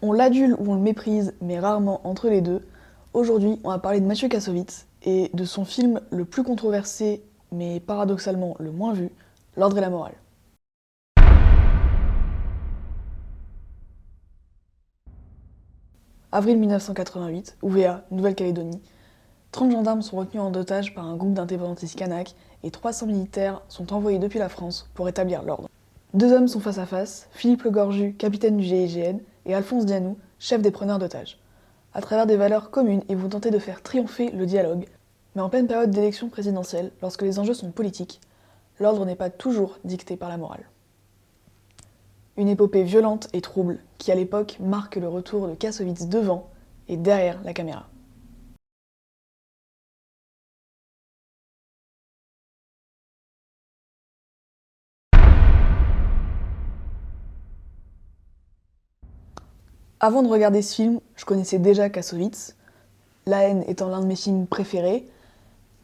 On l'adule ou on le méprise, mais rarement entre les deux. Aujourd'hui, on va parler de Mathieu Kassovitz et de son film le plus controversé, mais paradoxalement le moins vu, L'Ordre et la Morale. Avril 1988, Ouvéa, Nouvelle-Calédonie. 30 gendarmes sont retenus en otage par un groupe d'indépendantistes kanaks et 300 militaires sont envoyés depuis la France pour établir l'ordre. Deux hommes sont face à face, Philippe Le Gorju, capitaine du GIGN, et Alphonse Dianou, chef des preneurs d'otages. À travers des valeurs communes, ils vont tenter de faire triompher le dialogue. Mais en pleine période d'élection présidentielle, lorsque les enjeux sont politiques, l'ordre n'est pas toujours dicté par la morale. Une épopée violente et trouble qui, à l'époque, marque le retour de Kassovitz devant et derrière la caméra. Avant de regarder ce film, je connaissais déjà Kassovitz, La haine étant l'un de mes films préférés.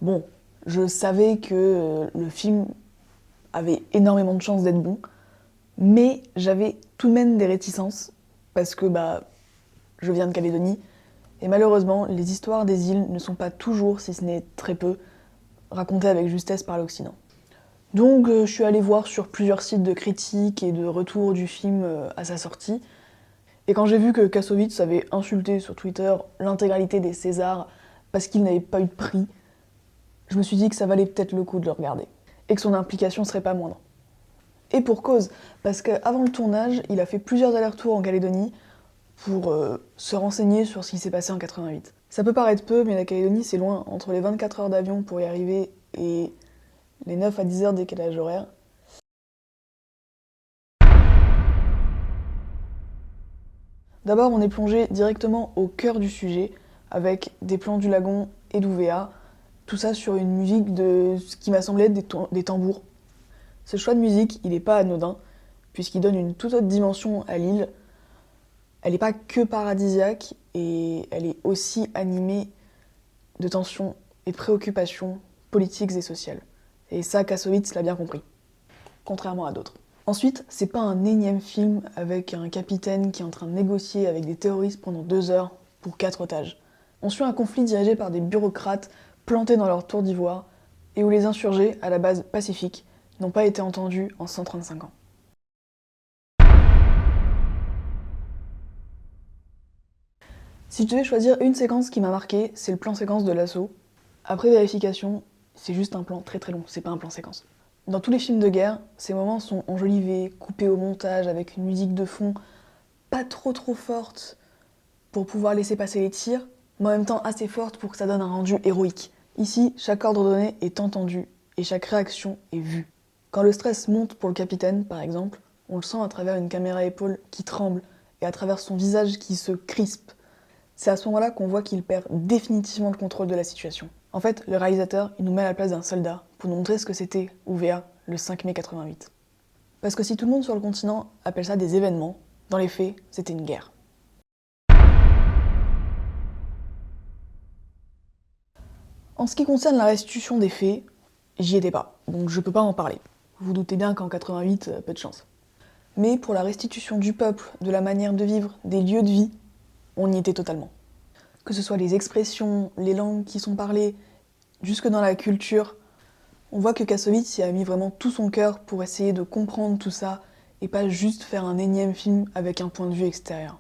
Bon, je savais que le film avait énormément de chances d'être bon, mais j'avais tout de même des réticences, parce que je viens de Calédonie, et malheureusement, les histoires des îles ne sont pas toujours, si ce n'est très peu, racontées avec justesse par l'Occident. Donc je suis allée voir sur plusieurs sites de critiques et de retours du film à sa sortie, et quand j'ai vu que Kassovitz avait insulté sur Twitter l'intégralité des Césars parce qu'il n'avait pas eu de prix, je me suis dit que ça valait peut-être le coup de le regarder, et que son implication serait pas moindre. Et pour cause, parce qu'avant le tournage, il a fait plusieurs allers-retours en Calédonie pour se renseigner sur ce qui s'est passé en 88. Ça peut paraître peu, mais la Calédonie c'est loin, entre les 24 heures d'avion pour y arriver et les 9 à 10 heures de décalage horaire. D'abord, on est plongé directement au cœur du sujet, avec des plans du lagon et d'Ouvéa, tout ça sur une musique de ce qui m'a semblé être des tambours. Ce choix de musique, il n'est pas anodin, puisqu'il donne une toute autre dimension à l'île. Elle n'est pas que paradisiaque, et elle est aussi animée de tensions et de préoccupations politiques et sociales. Et ça, Kassovitz l'a bien compris, contrairement à d'autres. Ensuite, c'est pas un énième film avec un capitaine qui est en train de négocier avec des terroristes pendant 2 heures pour 4 otages. On suit un conflit dirigé par des bureaucrates plantés dans leur tour d'ivoire et où les insurgés, à la base pacifiques, n'ont pas été entendus en 135 ans. Si je devais choisir une séquence qui m'a marqué, c'est le plan séquence de l'assaut. Après vérification, c'est juste un plan très très long, c'est pas un plan séquence. Dans tous les films de guerre, ces moments sont enjolivés, coupés au montage avec une musique de fond pas trop forte pour pouvoir laisser passer les tirs, mais en même temps assez forte pour que ça donne un rendu héroïque. Ici, chaque ordre donné est entendu et chaque réaction est vue. Quand le stress monte pour le capitaine, par exemple, on le sent à travers une caméra épaule qui tremble et à travers son visage qui se crispe. C'est à ce moment-là qu'on voit qu'il perd définitivement le contrôle de la situation. En fait, le réalisateur, il nous met à la place d'un soldat pour nous montrer ce que c'était Ouvéa le 5 mai 88. Parce que si tout le monde sur le continent appelle ça des événements, dans les faits, c'était une guerre. En ce qui concerne la restitution des faits, j'y étais pas, donc je peux pas en parler. Vous vous doutez bien qu'en 88, peu de chance. Mais pour la restitution du peuple, de la manière de vivre, des lieux de vie, on y était totalement. Que ce soit les expressions, les langues qui sont parlées, jusque dans la culture, on voit que Kassovitz y a mis vraiment tout son cœur pour essayer de comprendre tout ça et pas juste faire un énième film avec un point de vue extérieur.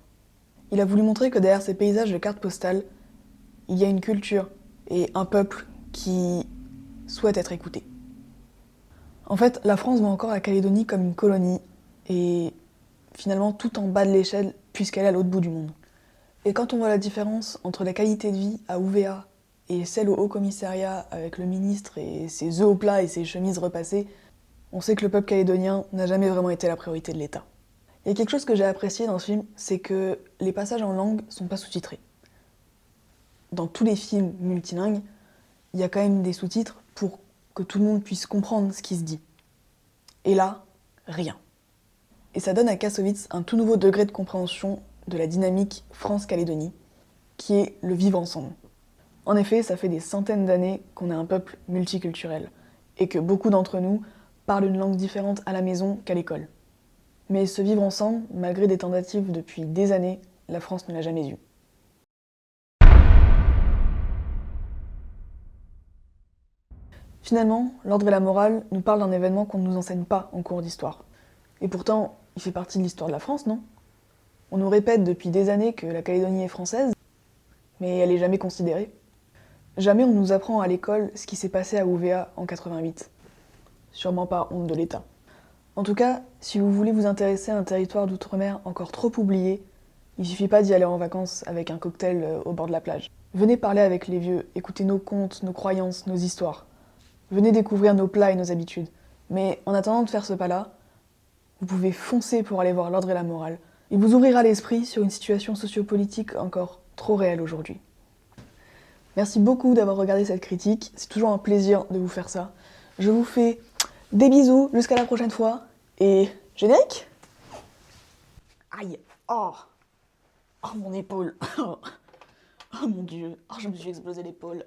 Il a voulu montrer que derrière ces paysages de cartes postales, il y a une culture et un peuple qui souhaite être écouté. En fait, la France voit encore la Calédonie comme une colonie et finalement tout en bas de l'échelle puisqu'elle est à l'autre bout du monde. Et quand on voit la différence entre la qualité de vie à Ouvéa et celle au Haut-Commissariat avec le ministre et ses œufs au plat et ses chemises repassées, on sait que le peuple calédonien n'a jamais vraiment été la priorité de l'État. Il y a quelque chose que j'ai apprécié dans ce film, c'est que les passages en langue sont pas sous-titrés. Dans tous les films multilingues, il y a quand même des sous-titres pour que tout le monde puisse comprendre ce qui se dit. Et là, rien. Et ça donne à Kassovitz un tout nouveau degré de compréhension de la dynamique France-Calédonie, qui est le vivre ensemble. En effet, ça fait des centaines d'années qu'on est un peuple multiculturel, et que beaucoup d'entre nous parlent une langue différente à la maison qu'à l'école. Mais ce vivre ensemble, malgré des tentatives depuis des années, la France ne l'a jamais eu. Finalement, l'ordre et la morale nous parlent d'un événement qu'on ne nous enseigne pas en cours d'histoire. Et pourtant, il fait partie de l'histoire de la France, non? On nous répète depuis des années que la Calédonie est française, mais elle est jamais considérée. Jamais on nous apprend à l'école ce qui s'est passé à Ouvéa en 88. Sûrement par honte de l'État. En tout cas, si vous voulez vous intéresser à un territoire d'outre-mer encore trop oublié, il suffit pas d'y aller en vacances avec un cocktail au bord de la plage. Venez parler avec les vieux, écoutez nos contes, nos croyances, nos histoires. Venez découvrir nos plats et nos habitudes. Mais en attendant de faire ce pas-là, vous pouvez foncer pour aller voir l'ordre et la morale. Il vous ouvrira l'esprit sur une situation sociopolitique encore trop réelle aujourd'hui. Merci beaucoup d'avoir regardé cette critique, c'est toujours un plaisir de vous faire ça. Je vous fais des bisous, jusqu'à la prochaine fois, et générique. Aïe, oh mon épaule, oh mon dieu, oh je me suis explosé l'épaule.